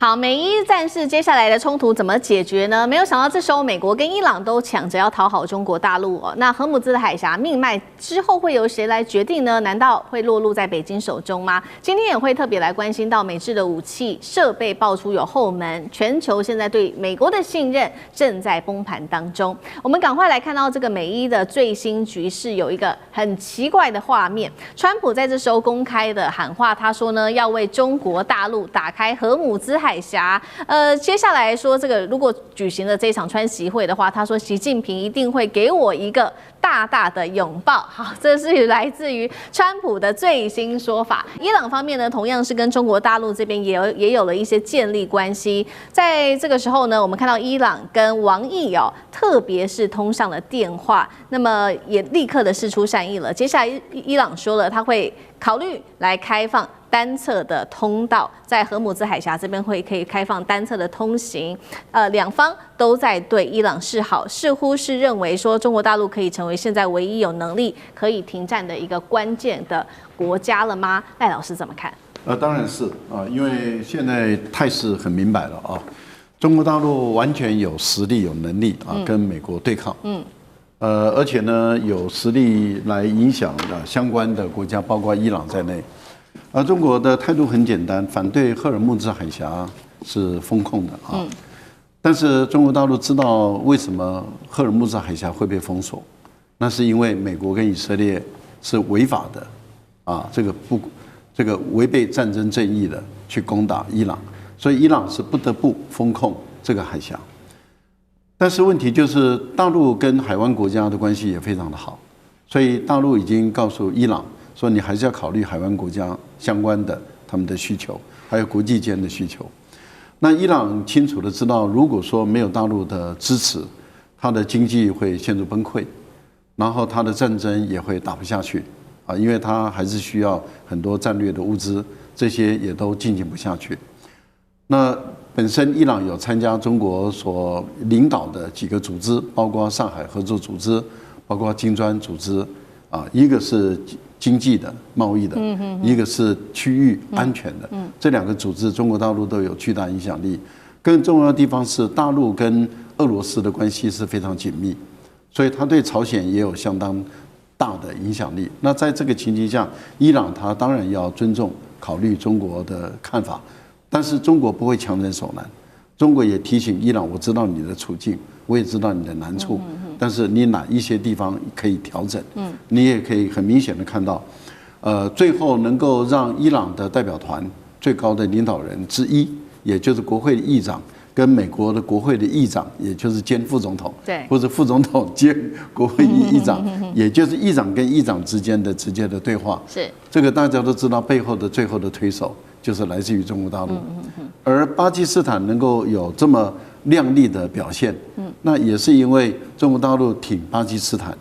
好，美伊戰事接下來的衝突怎麼解決呢？沒有想到這時候美國跟伊朗都搶着要討好中國大陸哦。那荷姆茲的海峽命脈之後會由誰來決定呢？難道會落入在北京手中嗎？今天也會特別來關心到美制的武器設備爆出有後門，全球現在對美國的信任正在崩盤當中。我們趕快來看到這個美伊的最新局勢，有一個很奇怪的畫面。川普在這時候公開的喊話，他說呢，要為中國大陸打開荷姆茲海峽。接下來說這個，如果舉行了這場川習會的話，他說習近平一定會給我一個大大的擁抱。好，這是來自於川普的最新說法。伊朗方面呢，同樣是跟中國大陸這邊也有了一些建立關係。在這個時候呢，我們看到伊朗跟王毅特別是通上了電話，那麼也立刻的釋出善意了。接下來伊朗說了，他會考慮來開放單側的通道，在荷姆茲海峽這邊可以開放單側的通行。兩方都在對伊朗示好，似乎是認為說中國大陸可以成為現在唯一有能力可以停戰的一個關鍵的國家了嗎？賴老師怎麼看？當然是啊，因為現在態勢很明白了啊，中國大陸完全有實力、有能力啊，跟美國對抗。而且呢，有實力來影響相關的國家，包括伊朗在內。而中國的態度很簡單，反對赫爾木茲海峽是封控的啊。但是中國大陸知道為什麼赫爾木茲海峽會被封鎖，那是因為美國跟以色列是違法的啊，這個違背戰爭正義的去攻打伊朗，所以伊朗是不得不封控這個海峽。但是問題就是大陸跟海灣國家的關係也非常的好，所以大陸已經告訴伊朗說，你還是要考慮海灣國家相關的他們的需求，還有國際間的需求。那伊朗清楚的知道，如果說沒有大陸的支持，它的經濟會陷入崩潰，然後它的戰爭也會打不下去啊，因為它還是需要很多戰略的物資，這些也都進行不下去。那本身伊朗有參加中國所領導的幾個組織，包括上海合作組織，包括金磚組織啊，一個是經濟的、貿易的，一個是區域安全的。這兩個組織，中國大陸都有巨大影響力。更重要的地方是，大陸跟俄羅斯的關係是非常緊密，所以他對朝鮮也有相當大的影響力。那在這個情形下，伊朗他當然要尊重、考慮中國的看法，但是中國不會強人所難。中國也提醒伊朗，我知道你的處境，我也知道你的難處，但是你哪一些地方可以調整？你也可以很明顯的看到，最後能夠讓伊朗的代表團最高的領導人之一，也就是國會的議長，跟美國的國會的議長，也就是兼副總統，對，或者副總統兼國會議長，也就是議長跟議長之間的直接的對話。是這個大家都知道，背後的最後的推手就是來自於中國大陸。而巴基斯坦能夠有這麼亮麗的表現，那也是因為中國大陸挺巴基斯坦，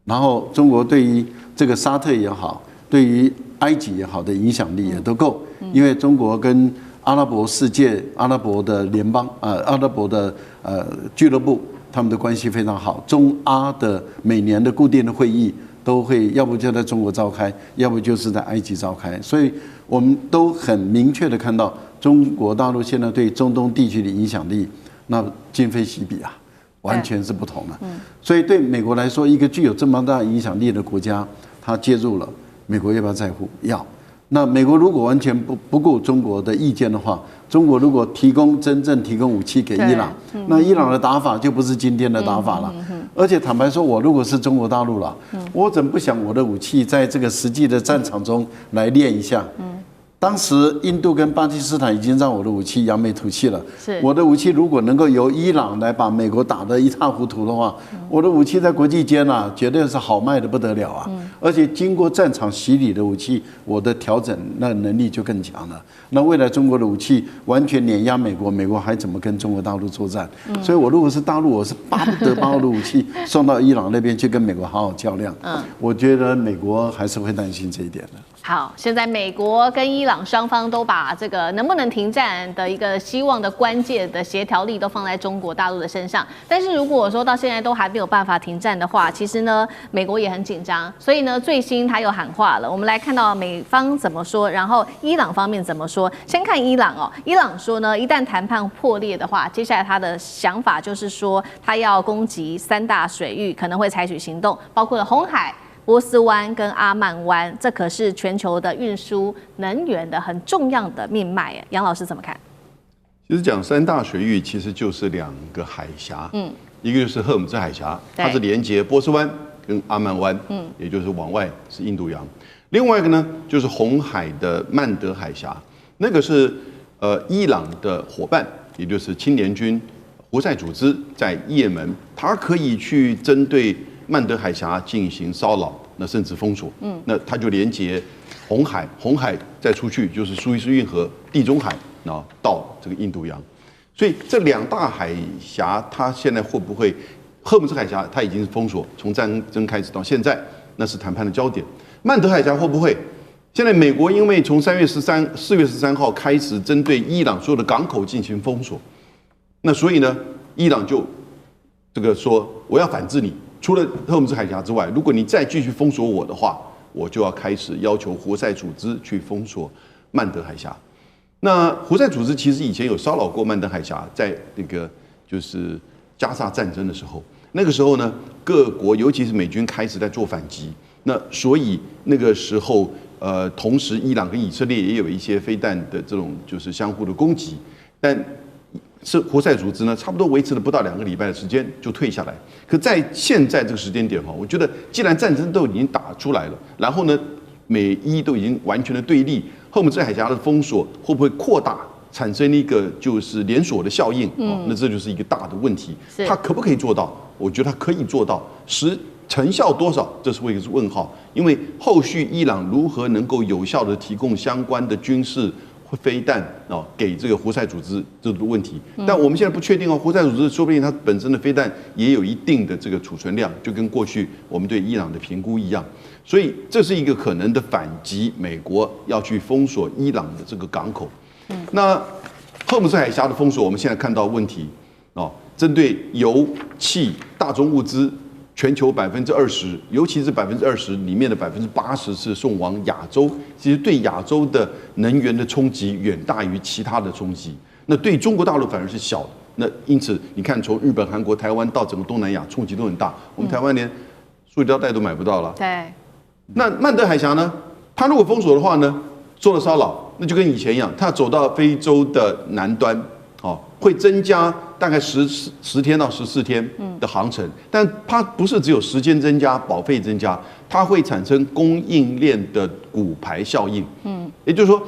然後中國對於這個沙特也好，對於埃及也好的影響力也都夠，因為中國跟阿拉伯世界、阿拉伯的聯邦阿拉伯的俱樂部，他們的關係非常好。中阿的每年的固定的會議都會，要不就在中國召開，要不就是在埃及召開。所以我們都很明確的看到，中國大陸現在對中東地區的影響力，那今非昔比啊，完全是不同的。所以對美國來說，一個具有這麼大影響力的國家，它介入了，美國要不要在乎？要。那美國如果完全不顧中國的意見的話，中國如果真正提供武器給伊朗，那伊朗的打法就不是今天的打法了。而且坦白說，我如果是中國大陸了，我怎麼不想我的武器在這個實際的戰場中來練一下？當時印度跟巴基斯坦已經讓我的武器揚眉吐氣了。我的武器如果能夠由伊朗來把美國打得一塌糊塗的話，我的武器在國際間啊，絕對是好賣的不得了啊！而且經過戰場洗禮的武器，我的調整那能力就更強了。那未來中國的武器完全碾壓美國，美國還怎麼跟中國大陸作戰？所以我如果是大陸，我是巴不得把我的武器送到伊朗那邊去跟美國好好較量。我覺得美國還是會擔心這一點的。好，現在美國跟伊朗雙方都把這個能不能停戰的一個希望的關鍵的協調力都放在中國大陸的身上。但是如果說到現在都還沒有辦法停戰的話，其實呢，美國也很緊張。所以呢，最新他又喊話了。我們來看到美方怎麼說，然後伊朗方面怎麼說。先看伊朗哦，伊朗說呢，一旦談判破裂的話，接下來他的想法就是說，他要攻擊3大水域，可能會採取行動，包括了紅海、波斯灣跟阿曼灣，這可是全球的運輸能源的很重要的命脈。楊老師怎麼看？其實講3大水域，其實就是2個海峽，一個就是赫爾姆茲海峽，它是連接波斯灣跟阿曼灣，也就是往外是印度洋。另外一個呢，就是紅海的曼德海峽，那個是伊朗的夥伴，也就是青年軍胡塞組織在也門，它可以去針對曼德海峽進行騷擾，那甚至封鎖，那它就連接紅海，紅海再出去就是蘇伊士運河、地中海，然後到這個印度洋，所以這2大海峽，它現在会不會？赫姆茲海峽它已經是封鎖，從戰爭開始到現在，那是談判的焦點。曼德海峽會不會？現在美國因為從4月13號開始，針對伊朗所有的港口進行封鎖，那所以呢，伊朗就這個說我要反制你。除了赫姆茲海峽之外，如果你再繼續封鎖我的話，我就要開始要求胡塞組織去封鎖曼德海峽。那胡塞組織其實以前有騷擾過曼德海峽，在那個就是加沙戰爭的時候，那個時候呢，各國尤其是美軍開始在做反擊，那所以那個時候同時伊朗跟以色列也有一些飛彈的這種就是相互的攻擊，但是胡塞組織呢，差不多維持了不到2個禮拜的時間就退下來。可在現在這個時間點哈，我覺得既然戰爭都已經打出來了，然後呢，美伊都已經完全的对立，赫姆茲海峽的封鎖會不會擴大，產生一個就是連鎖的效應？那這就是一個大的問題。它可不可以做到？我覺得它可以做到，成效多少，這是一個問號。因為後續伊朗如何能夠有效的提供相關的軍事飛彈給這個胡塞組織，這個問題，但我們現在不確定哦。胡塞組織說不定它本身的飛彈也有一定的這個儲存量，就跟過去我們對伊朗的評估一樣，所以這是一個可能的反擊。美國要去封鎖伊朗的這個港口。那赫姆茲海峽的封鎖，我們現在看到問題針對油氣、大宗物資。全球20%，尤其是20%裡面的80%是送往亞洲，其實對亞洲的能源的衝擊遠大於其他的衝擊。那對中國大陸反而是小的。那因此，你看從日本、韓國、台灣到整個東南亞，衝擊都很大。我們台灣連塑膠袋都買不到了。對。那曼德海峽呢？它如果封鎖的話呢，受了騷擾，那就跟以前一樣，它走到非洲的南端，會增加大概10天到14天的航程，但它不是只有時間增加、保費增加，它會產生供應鏈的骨牌效應。也就是說，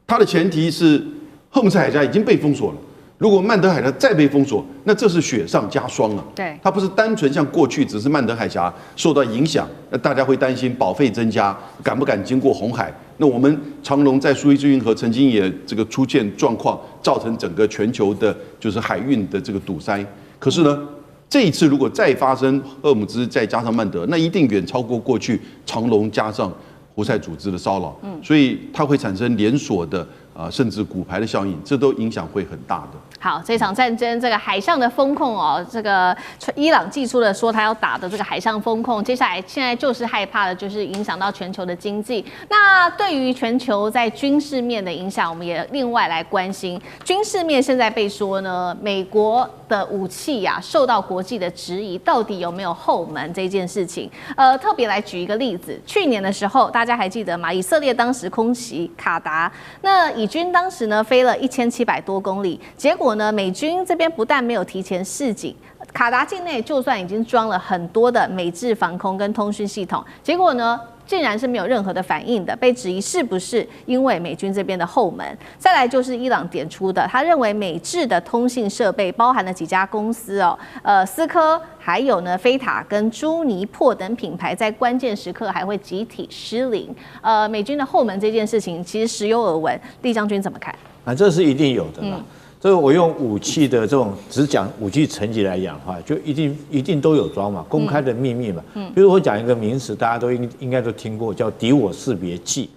它的前提是赫姆茲海峽已經被封鎖了，如果曼德海峽再被封鎖，那這是雪上加霜了。對，它不是單純像過去只是曼德海峽受到影響，那大家會擔心保費增加，敢不敢經過紅海？那我們長榮在蘇伊士運河曾經也這個出現狀況，造成整個全球的就是海運的這個堵塞。可是呢，這一次如果再發生赫姆茲再加上曼德，那一定遠超過過去長榮加上胡塞組織的騷擾。所以它會產生連鎖的甚至骨牌的效應，這都影響會很大的。好，這場戰爭，這個海上的封控哦，這個伊朗祭出了說他要打的這個海上封控，接下來現在就是害怕的，就是影響到全球的經濟。那對於全球在軍事面的影響，我們也另外來關心。軍事面現在被說呢，美國的武器呀受到國際的質疑，到底有沒有後門這件事情？特別來舉一個例子，去年的時候大家還記得嗎？以色列當時空襲卡達，那以軍當時呢飛了1700多公里，結果呢美軍這邊不但沒有提前示警，卡達境內就算已經裝了很多的美制防空跟通訊系統，結果呢竟然是沒有任何的反應的，被質疑是不是因為美軍這邊的後門。再來就是伊朗點出的，他認為美制的通信設備包含了幾家公司思科還有呢飛塔跟朱尼珀等品牌，在關鍵時刻還會集體失靈。美軍的後門這件事情其實時有耳聞，厲將軍怎麼看？這是一定有的啦。這個我用武器的這種只講武器層級來講的話，就一定都有裝嘛，公開的秘密嘛。比如我講一個名詞，大家都應該都聽過，叫敵我識別器。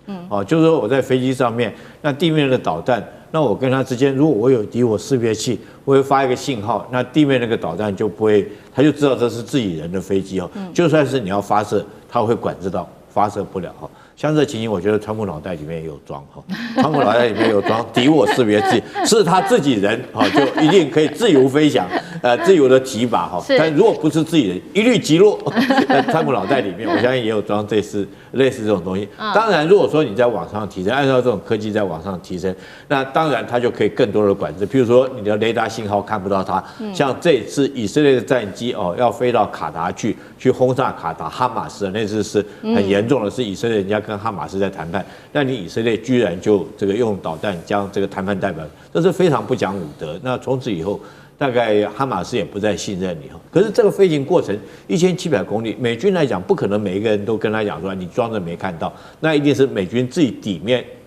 就是說我在飛機上面，那地面的導彈，那我跟它之間，如果我有敵我識別器，我會發一個信號，那地面那個導彈就不會，他就知道這是自己人的飛機哦。就算是你要發射，他會管制到發射不了哈。像這情形，我覺得川普腦袋裡面也有裝哈，川普腦袋裡面有装敌我識別器，是他自己人哈，就一定可以自由飛翔，自由的提拔哈。但如果不是自己人，一律擊落。川普腦袋裡面，我相信也有裝類似這種東西。當然，如果說你在往上提升，按照這種科技在往上提升，那當然它就可以更多的管制。譬如說，你的雷達信號看不到它，像這次以色列的戰機哦，要飛到卡達去轟炸卡達哈馬斯，那次是很嚴重的，是以色列人家跟哈馬斯在談判，那你以色列居然就這個用導彈將這個談判代表，這是非常不講武德。那從此以後，大概哈馬斯也不再信任你哈。可是這個飛行過程1700公里，美軍來講不可能每一個人都跟他講說你裝着沒看到，那一定是美軍自己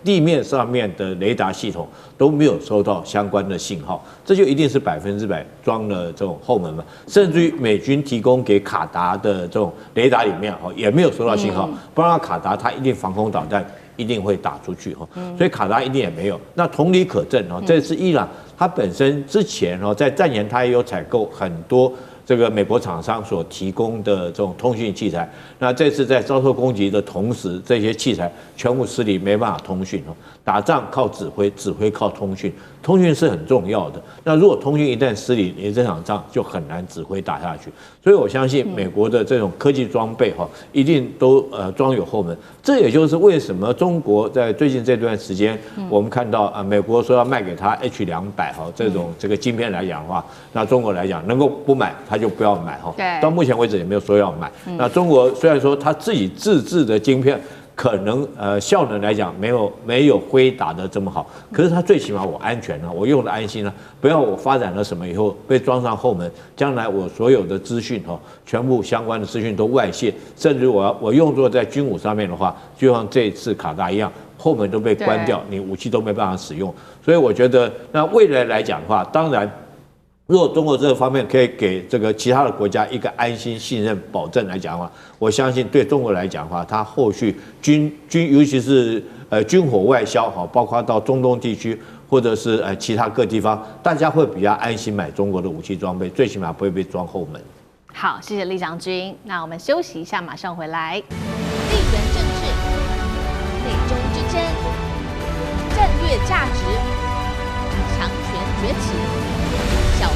地面上面的雷達系統都沒有收到相關的信號，這就一定是100%裝了這種後門嘛。甚至於美軍提供給卡達的這種雷達裡面也沒有收到信號，不然卡達它一定防空導彈一定會打出去哈，所以卡達一定也沒有。那同理可證哈，這次伊朗它本身之前在戰前它也有採購很多這個美國廠商所提供的這種通訊器材，那這次在遭受攻擊的同時，這些器材全部失靈，沒辦法通訊哦。打仗靠指揮，指揮靠通訊，通訊是很重要的。那如果通訊一旦失靈，你這場仗就很難指揮打下去。所以我相信美國的這種科技裝備哈，一定都裝有後門。這也就是為什麼中國在最近這段時間，我們看到美國說要賣給他 H200哈這個晶片來講的話，那中國來講能夠不買他就不要買哈。到目前為止也沒有說要買。那中國雖然說他自己自制的晶片，可能效能來講沒有輝達的這麼好，可是它最起碼我安全了，我用的安心了，不要我發展了什麼以後被裝上後門，將來我所有的資訊全部相關的資訊都外泄，甚至我用作在軍武上面的話，就像這一次卡達一樣，後門都被關掉，你武器都沒辦法使用。所以我覺得那未來來講的話，當然。如果中國這個方面可以給這個其他的國家一個安心、信任、保證來講的話，我相信對中國來講的話，它後續尤其是軍火外銷包括到中東地區或者是其他各地方，大家會比較安心買中國的武器裝備，最起碼不會被裝後門。好，謝謝酈將軍。那我們休息一下，馬上回來。地緣政治、美中之爭、戰略價值、強權崛起。小